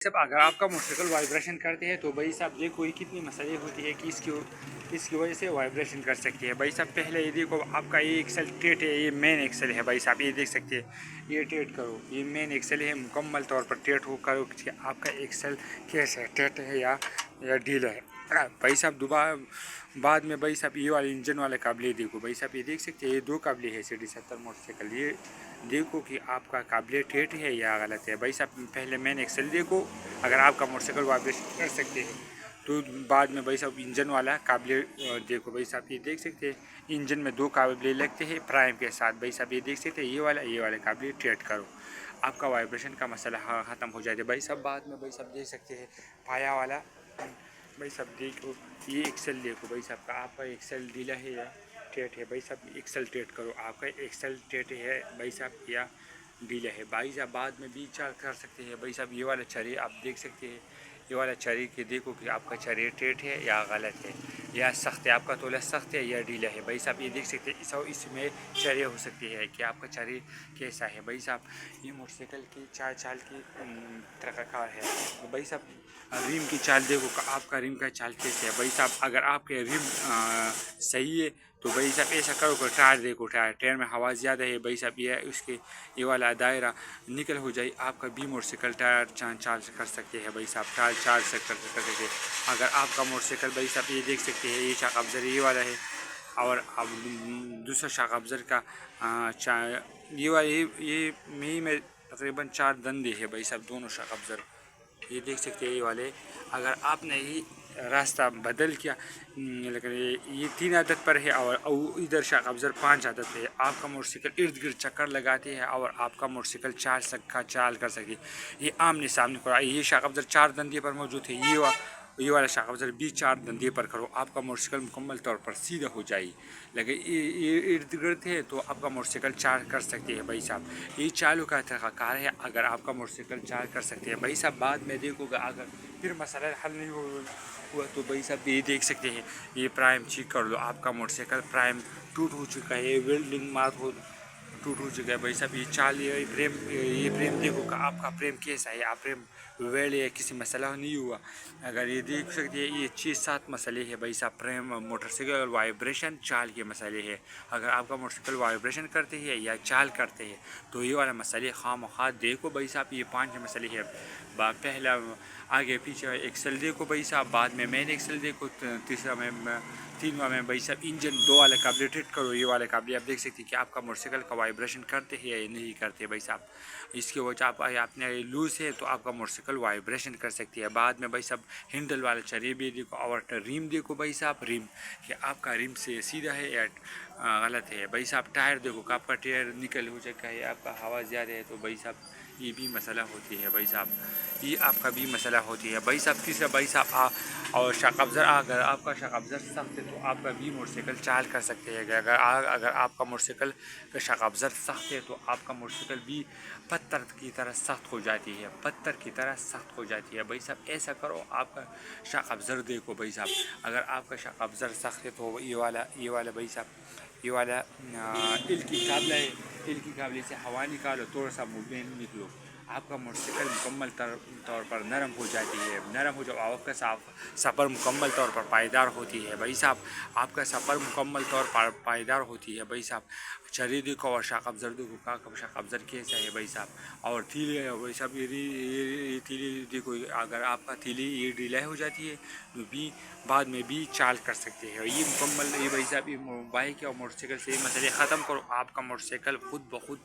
जब अगर आपका मोटरसाइकिल वाइब्रेशन करते हैं तो भाई साहब देखो ये कितनी मसले होती है कि इसकी वजह से वाइब्रेशन कर सकती है। भाई साहब पहले ये देखो आपका ये एक्सेल टेट है, ये मेन एक्सेल है भाई साहब, ये देख सकते हैं। ये टेट करो, ये मेन एक्सेल है, मुकम्मल तौर पर टेट हो करो कि आपका एक्सेल कैसा है, टेट है या ढीला है। भाई साहब दोबारा बाद में भाई साहब ये वाले इंजन वाले काबिले देखो भाई साहब, ये देख सकते हैं। ये दो काबिले है CD70 मोटरसाइकिल, ये देखो कि आपका काबिले टेट है या गलत है। भाई साहब पहले मेन एक्सेल देखो, अगर आपका मोटरसाइकिल वाइब्रेशन कर सकते हैं तो बाद में भाई साहब इंजन वाला काबिले देखो। भाई साहब ये देख सकते हैं, इंजन में दो काबिले लगते हैं प्राइम के साथ। भाई साहब ये देख सकते हैं, ये वाले काबिले टेट करो, आपका वाइब्रेशन का मसला ख़त्म हो जाए। भाई साहब बाद में भाई साहब देख सकते हैं पाया वाला, भाई साहब देखो ये एक्सेल देखो भाई साहब का, आपका एक्सेल ढीला है या टेट है। भाई साहब एक्सेल टेट करो, आपका एक्सेल टेट है भाई साहब या ढीला है। भाई साहब बाद में भी चार कर सकते हैं। भाई साहब ये वाला चरे आप देख सकते हैं, ये वाला चरे के देखो कि आपका चरे टेट है या गलत है या सख्त है, आपका तोला सख्त है या ढीला है। भाई साहब ये देख सकते हैं, इसमें चरे हो सकती है कि आपका चरे कैसा है। भाई साहब ये मोटरसाइकिल की चाल की तरीक़ाकार है। तो भाई साहब रिम की चाल देखो कि आपका रिम का चाल कैसे है। भाई साहब अगर आपके रिम सही है तो भाई साहब ऐसा करो कि टायर देखो, टायर में हवा ज़्यादा है भाई साहब, ये वाला दायरा निकल हो जाए, आपका भी मोटरसाइकिल टायर चार्ज कर सकते हैं। भाई साहब टायर चार्ज कर सकते हैं। अगर आपका मोटरसाइकिल भाई साहब ये देख सकते हैं, ये शाक अफजर ये वाला है और अब दूसरा शाक अफजर का ये वाला ये में तकरीबन 4 दंदे है भाई साहब, दोनों शाक अफजर ये देख सकते हैं। ये वाले अगर आपने ये रास्ता बदल किया, लेकिन ये 3 आदत पर है और इधर शाक अफजर 5 आदत है, आपका मोटरसाइकिल इर्द गिर्द चक्कर लगाते हैं और आपका मोटरसाइकिल चाल कर सके। ये आमने सामने करो, ये शाक अफजर 4 दंदे पर मौजूद है, ये वाला शाक अफजर भी 4 दंदे पर करो, आपका मोटरसाइकिल मुकम्मल तौर पर सीधा हो जाए। लेकिन ये इर्द गिर्द है तो आपका मोटरसाइकिल चार्ज कर सकते हैं। भाई साहब ये चालू का तरीक़ाकार है, अगर आपका मोटरसाइकिल चार्ज कर सकते हैं। भाई साहब बाद में देखोगे अगर फिर मसला हल नहीं हुआ तो भाई साहब ये देख सकते हैं, ये प्राइम चेक कर लो, आपका मोटरसाइकिल प्राइम टूट हो चुका है, वेल्डिंग मार्क टूट हो चुका है। भाई साहब ये प्रेम देखो कि आपका प्रेम कैसा है, आप प्रेम वेल्ड या किसी मसला नहीं हुआ। अगर ये देख सकते हैं, ये 6-7 मसले हैं भाई साहब, प्रेम मोटरसाइकिल वाइब्रेशन चाल के मसले हैं। अगर आपका मोटरसाइकिल वाइब्रेशन करते हैं या चाल करते हैं तो ये वाला मसले खामखा देखो भाई साहब, ये 5 मसले हैं। पहला आगे पीछे एक्सेल देखो भाई साहब, बाद में मेन एक्सेल देखो, तीसरा में भाई साहब इंजन दो वाले काबिल ट्रीट करो। ये वाले काबिल आप देख सकते हैं कि आपका मोटरसाइकिल का वाइब्रेशन करते हैं या नहीं करते। भाई साहब इसकी वजह आपने लूज़ है तो आपका मोटरसाइकिल वाइब्रेशन कर सकती है। बाद में भाई साहब हैंडल वाले चरे भी देखो और रिम देखो भाई साहब, रिम कि आपका रिम से सीधा है या गलत है। भाई साहब टायर देखो कि आपका टायर निकल हो चुका है, आपका हवा ज़्यादा है तो भाई साहब ये भी मसला होती है। भाई साहब ये आपका भी मसला होती है। भाई साहब तीसरा भाई साहब और शाक अफजर, अगर आपका शाक अफजर सख्त है तो आपका भी मोटरसाइकिल चाल कर सकते हैं। अगर आपका मोटरसाइकिल का शाक अफजर सख्त है तो आपका मोटरसाइकिल भी पत्थर की तरह सख्त हो जाती है, पत्थर की तरह सख्त हो जाती है। भाई साहब ऐसा करो, आपका शाक अफजर देखो भाई साहब, अगर आपका शाक अफजर सख्त है तो ये वाला भाई साहब ये वाला इल की काबला है, इल की काबले से हवा निकालो, थोड़ा सा मूवमेंट निकलो, आपका मोटरसाइकिल मुकम्मल तौर पर नरम हो जाती है। नरम हो जाओ, आपका सफ़र मुकम्मल तौर पर पायदार होती है। भाई साहब आपका सफ़र मुकम्मल तौर पर पायदार होती है। भाई साहब चरी देखो और शाक अफजर देखो का शाक अफजर कैसा है भाई साहब, और तीली भाई साहब ये तीली देखो, अगर आपका तीली ये ढीला हो जाती है तो भी बाद में भी चाल कर सकते हैं। ये मुकम्मल ये भाई साहब ये बाइक और मोटरसाइकिल से मसले ख़त्म करो, आपका मोटरसाइकिल खुद ब खुद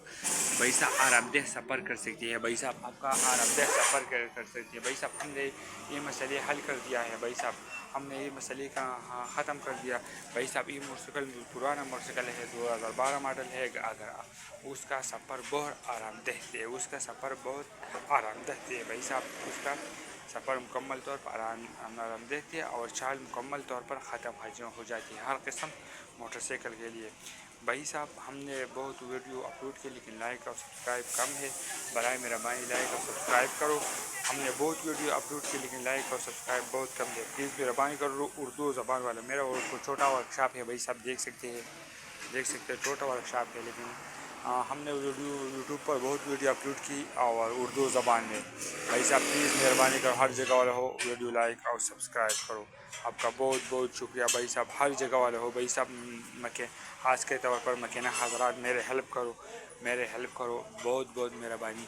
भाई साहब आरामदेह सफ़र कर सकती है। भाई साहब आपका आरामदेह सफ़र कर सकती है। भाई साहब हमने ये मसले हल कर दिया है। भाई साहब हमने ये मसले का ख़त्म कर दिया। भाई साहब ये मोटरसाइकिल पुराना मोटरसाइकिल है, 2012 मॉडल है, अगर उसका सफ़र बहुत आरामदेह है, उसका सफ़र बहुत आरामदेह है। भाई साहब उसका सफ़र मुकम्मल तौर पर आरामदेह है और चाल मुकम्मल तौर पर ख़त्म हो जाती है हर किस्म मोटरसाइकिल के लिए। भाई साहब हमने बहुत वीडियो अपलोड किए लेकिन लाइक और सब्सक्राइब कम है, बराए मेहरबानी लाइक और सब्सक्राइब करो। हमने बहुत वीडियो अपलोड किए लेकिन लाइक और सब्सक्राइब बहुत कम है, प्लीज़ मेहरबानी करो। उर्दू ज़बान वाला मेरा छोटा वर्कशॉप है भाई साहब, देख सकते हैं छोटा वर्कशॉप है, लेकिन ہم نے ویڈیو یوٹیوب پر بہت ویڈیو اپلوڈ کی اور اردو زبان میں. بھائی صاحب پلیز مہربانی کرو ہر جگہ والے ہو ویڈیو لائک اور سبسکرائب کرو. آپ کا بہت بہت شکریہ بھائی صاحب. ہر جگہ والے ہو بھائی صاحب خاص کے طور پر مکینہ حضرات میرے ہیلپ کرو بہت بہت مہربانی.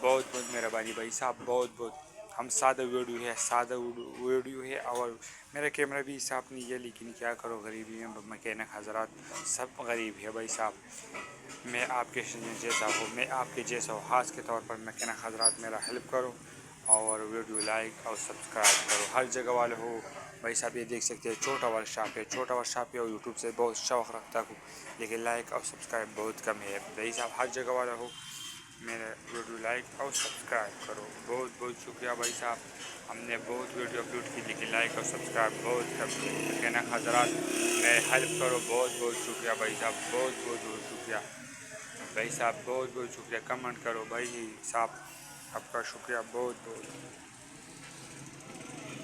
بہت بہت مہربانی بھائی صاحب بہت بہت. ہم سادہ ویڈیو ہے اور میرا کیمرہ بھی صاف نہیں ہے لیکن کیا کرو غریبی میں مکینہ حضرات سب غریب ہے بھائی صاحب. میں آپ کے جیسا ہوں خاص کے طور پر مکینہ حضرات میرا ہیلپ کرو اور ویڈیو لائک اور سبسکرائب کرو ہر جگہ والے ہو. بھائی صاحب یہ دیکھ سکتے ہیں چھوٹا ورک شاپ ہے اور یوٹیوب سے بہت شوق رکھتا ہوں لیکن لائک اور سبسکرائب بہت کم ہے. بھائی صاحب ہر جگہ والا ہو میرا ویڈیو لائک اور سبسکرائب کرو. بہت بہت شکریہ بھائی صاحب. ہم نے بہت ویڈیو اپلوڈ کی لیکن لائک اور سبسکرائب بہت کم ہے. مکینہ حضرات میرے ہیلپ کرو. بہت بہت شکریہ بھائی صاحب بہت بہت بہت شکریہ بھائی صاحب بہت بہت شکریہ. کمنٹ کرو بھائی صاحب آپ کا شکریہ بہت بہت.